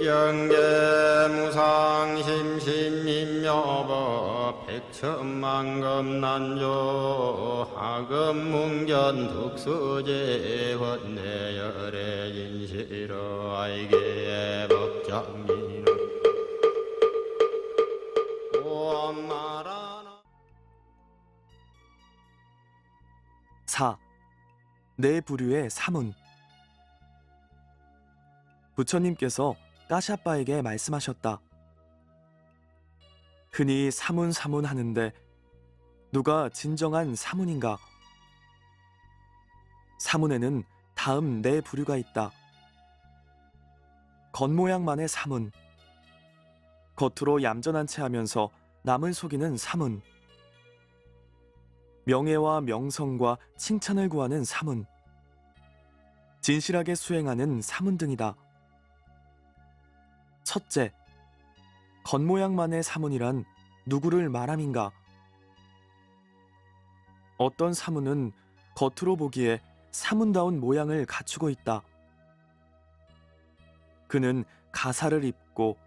정계무상심신임묘법 백천만금난조 하금문견 득수제 헌내열의 인시로 아이게 법장민은 오엄마라나 4. 네 부류의 사문. 부처님께서 까샤빠에게 말씀하셨다. 흔히 사문 하는데 누가 진정한 사문인가? 사문에는 다음 네 부류가 있다. 겉모양만의 사문, 겉으로 얌전한 체 하면서 남을 속이는 사문, 명예와 명성과 칭찬을 구하는 사문, 진실하게 수행하는 사문 등이다. 첫째, 겉모양만의 사문이란 누구를 말함인가? 어떤 사문은 겉으로 보기에 사문다운 모양을 갖추고 있다. 그는 가사를 입고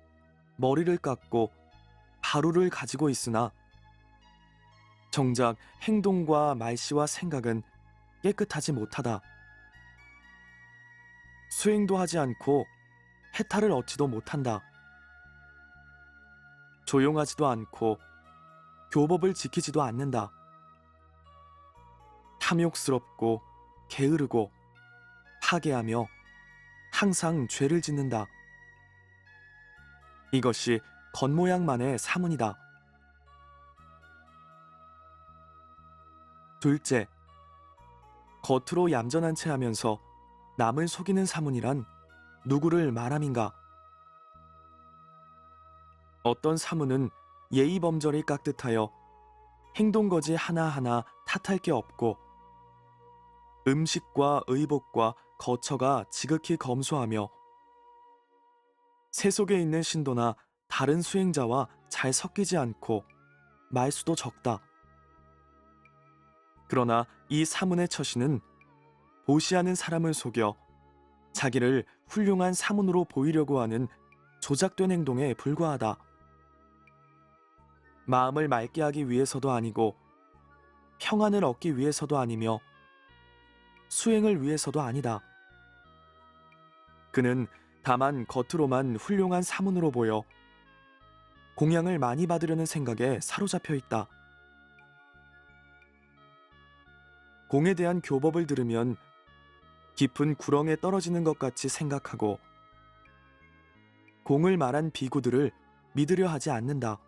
머리를 깎고 바루를 가지고 있으나 정작 행동과 말씨와 생각은 깨끗하지 못하다. 수행도 하지 않고 해탈을 얻지도 못한다. 조용하지도 않고 교법을 지키지도 않는다. 탐욕스럽고 게으르고 파괴하며 항상 죄를 짓는다. 이것이 겉모양만의 사문이다. 둘째, 겉으로 얌전한 체 하면서 남을 속이는 사문이란 누구를 말함인가? 어떤 사문은 예의범절이 깍듯하여 행동거지 하나하나 탓할 게 없고 음식과 의복과 거처가 지극히 검소하며 새 속에 있는 신도나 다른 수행자와 잘 섞이지 않고 말수도 적다. 그러나 이 사문의 처신은 보시하는 사람을 속여 자기를 훌륭한 사문으로 보이려고 하는 조작된 행동에 불과하다. 마음을 맑게 하기 위해서도 아니고 평안을 얻기 위해서도 아니며 수행을 위해서도 아니다. 그는 다만 겉으로만 훌륭한 사문으로 보여 공양을 많이 받으려는 생각에 사로잡혀 있다. 공에 대한 교법을 들으면 깊은 구렁에 떨어지는 것 같이 생각하고 공을 말한 비구들을 믿으려 하지 않는다.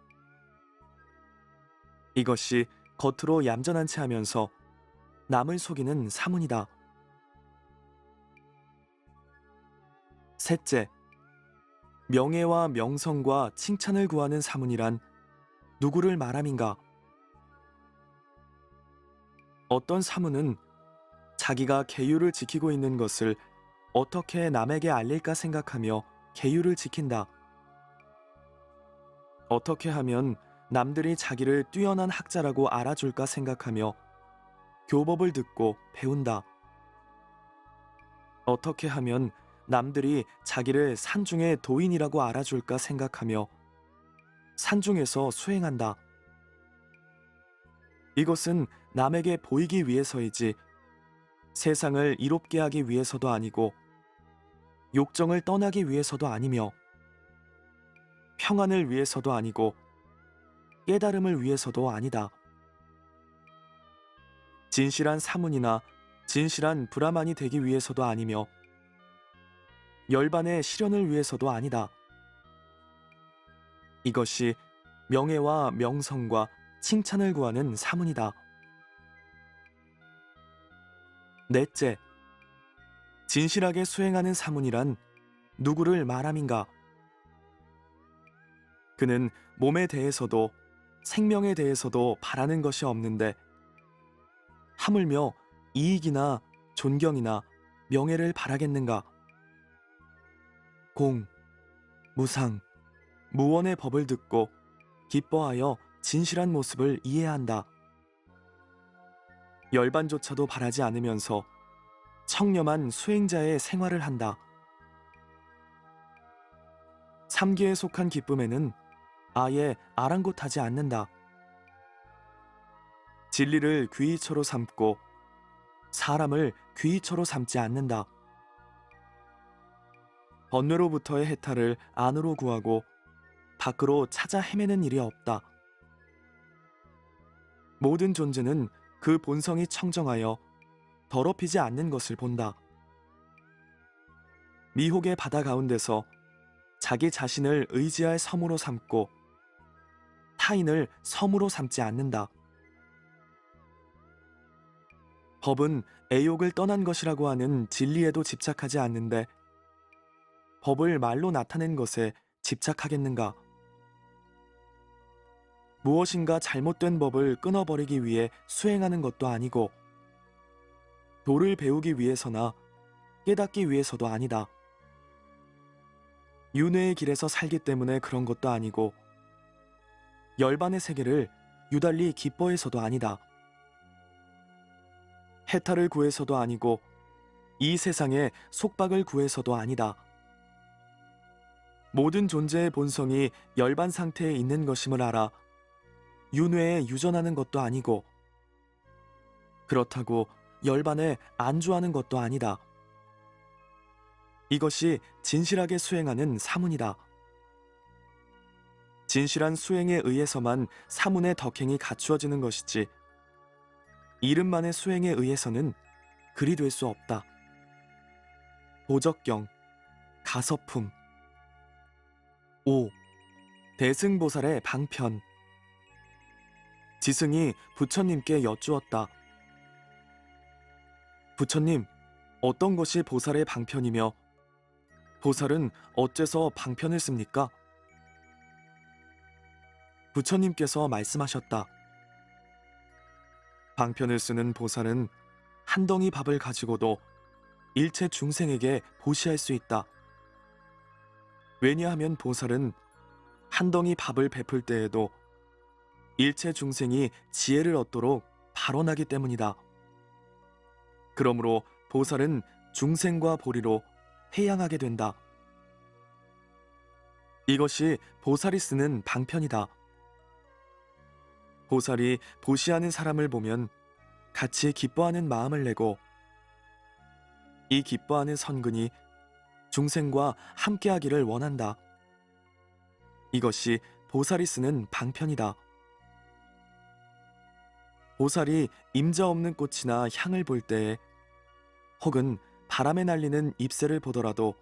이것이 겉으로 얌전한 체 하면서 남을 속이는 사문이다. 셋째, 명예와 명성과 칭찬을 구하는 사문이란 누구를 말함인가? 어떤 사문은 자기가 계율을 지키고 있는 것을 어떻게 남에게 알릴까 생각하며 계율을 지킨다. 어떻게 하면 남들이 자기를 뛰어난 학자라고 알아줄까 생각하며 교법을 듣고 배운다. 어떻게 하면 남들이 자기를 산중의 도인이라고 알아줄까 생각하며 산중에서 수행한다. 이것은 남에게 보이기 위해서이지 세상을 이롭게 하기 위해서도 아니고 욕정을 떠나기 위해서도 아니며 평안을 위해서도 아니고 깨달음을 위해서도 아니다. 진실한 사문이나 진실한 브라만이 되기 위해서도 아니며 열반의 실현을 위해서도 아니다. 이것이 명예와 명성과 칭찬을 구하는 사문이다. 넷째, 진실하게 수행하는 사문이란 누구를 말함인가? 그는 몸에 대해서도 생명에 대해서도 바라는 것이 없는데 하물며 이익이나 존경이나 명예를 바라겠는가? 공, 무상, 무원의 법을 듣고 기뻐하여 진실한 모습을 이해한다. 열반조차도 바라지 않으면서 청렴한 수행자의 생활을 한다. 삼계에 속한 기쁨에는 아예 아랑곳하지 않는다. 진리를 귀의처로 삼고 사람을 귀의처로 삼지 않는다. 번뇌로부터의 해탈을 안으로 구하고 밖으로 찾아 헤매는 일이 없다. 모든 존재는 그 본성이 청정하여 더럽히지 않는 것을 본다. 미혹의 바다 가운데서 자기 자신을 의지할 섬으로 삼고 타인을 섬으로 삼지 않는다. 법은 애욕을 떠난 것이라고 하는 진리에도 집착하지 않는데 법을 말로 나타낸 것에 집착하겠는가? 무엇인가 잘못된 법을 끊어버리기 위해 수행하는 것도 아니고 도를 배우기 위해서나 깨닫기 위해서도 아니다. 윤회의 길에서 살기 때문에 그런 것도 아니고 열반의 세계를 유달리 기뻐해서도 아니다. 해탈을 구해서도 아니고 이 세상의 속박을 구해서도 아니다. 모든 존재의 본성이 열반 상태에 있는 것임을 알아 윤회에 유전하는 것도 아니고 그렇다고 열반에 안주하는 것도 아니다. 이것이 진실하게 수행하는 사문이다. 진실한 수행에 의해서만 사문의 덕행이 갖추어지는 것이지 이름만의 수행에 의해서는 그리 될 수 없다. 보적경, 가서품 5. 대승보살의 방편. 지승이 부처님께 여쭈었다. 부처님, 어떤 것이 보살의 방편이며 보살은 어째서 방편을 씁니까? 부처님께서 말씀하셨다. 방편을 쓰는 보살은 한 덩이 밥을 가지고도 일체 중생에게 보시할 수 있다. 왜냐하면 보살은 한 덩이 밥을 베풀 때에도 일체 중생이 지혜를 얻도록 발언하기 때문이다. 그러므로 보살은 중생과 보리로 회양하게 된다. 이것이 보살이 쓰는 방편이다. 보살이 보시하는 사람을 보면 같이 기뻐하는 마음을 내고 이 기뻐하는 선근이 중생과 함께하기를 원한다. 이것이 보살이 쓰는 방편이다. 보살이 임자 없는 꽃이나 향을 볼 때에 혹은 바람에 날리는 잎새를 보더라도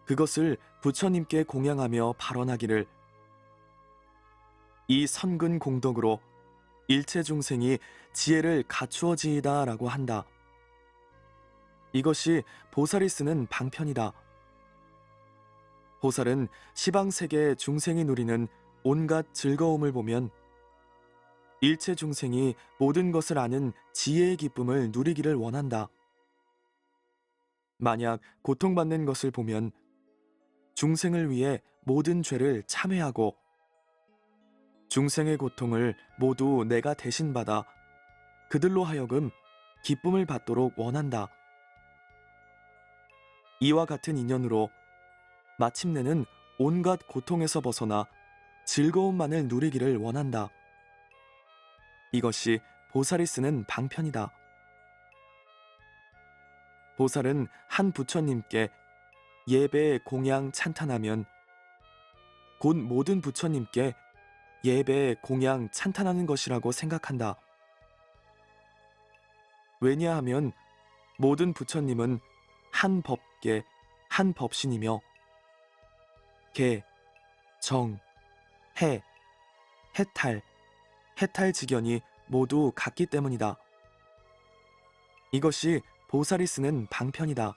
그것을 부처님께 공양하며 발언하기를 이 선근 공덕으로 일체 중생이 지혜를 갖추어지이다 라고 한다. 이것이 보살이 쓰는 방편이다. 보살은 시방세계의 중생이 누리는 온갖 즐거움을 보면 일체 중생이 모든 것을 아는 지혜의 기쁨을 누리기를 원한다. 만약 고통받는 것을 보면 중생을 위해 모든 죄를 참회하고 중생의 고통을 모두 내가 대신 받아 그들로 하여금 기쁨을 받도록 원한다. 이와 같은 인연으로 마침내는 온갖 고통에서 벗어나 즐거움만을 누리기를 원한다. 이것이 보살이 쓰는 방편이다. 보살은 한 부처님께 예배, 공양, 찬탄하면 곧 모든 부처님께 예배, 공양, 찬탄하는 것이라고 생각한다. 왜냐하면 모든 부처님은 한 법계, 한 법신이며 계, 정, 해, 해탈, 해탈지견이 모두 같기 때문이다. 이것이 보살이 쓰는 방편이다.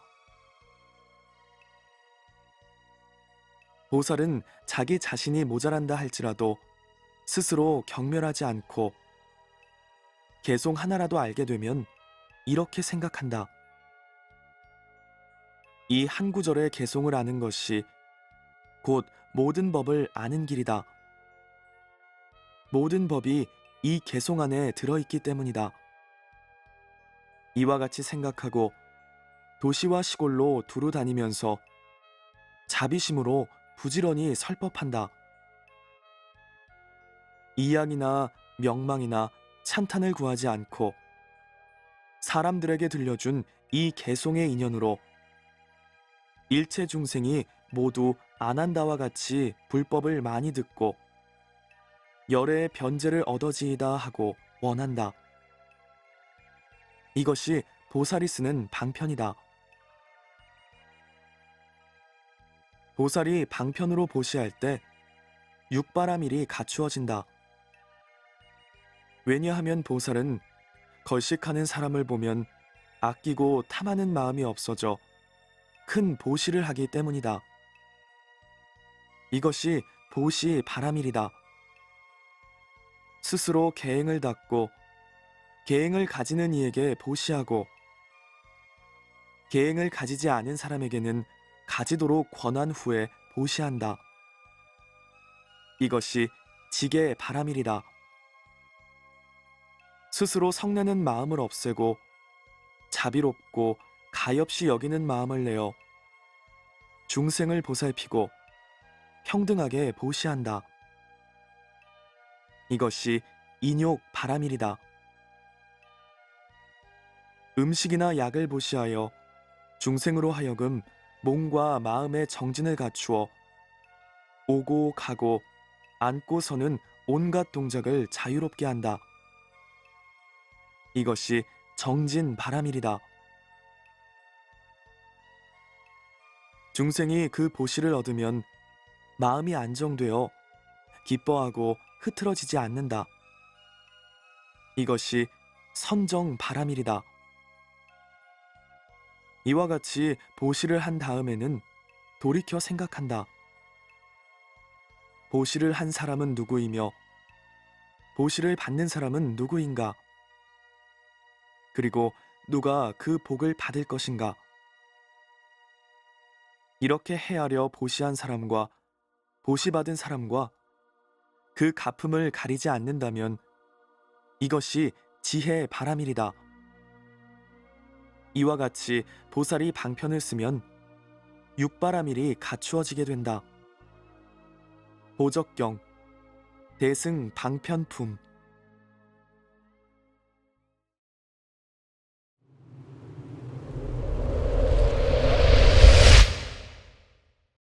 보살은 자기 자신이 모자란다 할지라도 스스로 경멸하지 않고 개송 하나라도 알게 되면 이렇게 생각한다. 이 한 구절의 개송을 아는 것이 곧 모든 법을 아는 길이다. 모든 법이 이 개송 안에 들어있기 때문이다. 이와 같이 생각하고 도시와 시골로 두루 다니면서 자비심으로 부지런히 설 법한다. 이양이나 명망이나 찬탄을 구하지 않고 사람들에게 들려준 이 개송의 인연으로 일체 중생이 모두 아난다와 같이 불법을 많이 듣고 열애의 변제를 얻어지이다 하고 원한다. 이것이 보살이 쓰는 방편이다. 보살이 방편으로 보시할 때 육바라밀이 갖추어진다. 왜냐하면 보살은 걸식하는 사람을 보면 아끼고 탐하는 마음이 없어져 큰 보시를 하기 때문이다. 이것이 보시 바라밀이다. 스스로 계행을 닦고 계행을 가지는 이에게 보시하고 계행을 가지지 않은 사람에게는 가지도록 권한 후에 보시한다. 이것이 지계 바라밀이다. 스스로 성내는 마음을 없애고 자비롭고 가엾이 여기는 마음을 내어 중생을 보살피고 평등하게 보시한다. 이것이 인욕 바라밀이다. 음식이나 약을 보시하여 중생으로 하여금 몸과 마음의 정진을 갖추어 오고 가고 앉고 서는 온갖 동작을 자유롭게 한다. 이것이 정진 바라밀이다. 중생이 그 보시를 얻으면 마음이 안정되어 기뻐하고 흐트러지지 않는다. 이것이 선정 바라밀이다. 이와 같이 보시를 한 다음에는 돌이켜 생각한다. 보시를 한 사람은 누구이며 보시를 받는 사람은 누구인가? 그리고 누가 그 복을 받을 것인가? 이렇게 헤아려 보시한 사람과 보시받은 사람과 그 갚음을 가리지 않는다면 이것이 지혜 바라밀이다. 이와 같이 보살이 방편을 쓰면 육바라밀이 갖추어지게 된다. 보적경 대승 방편품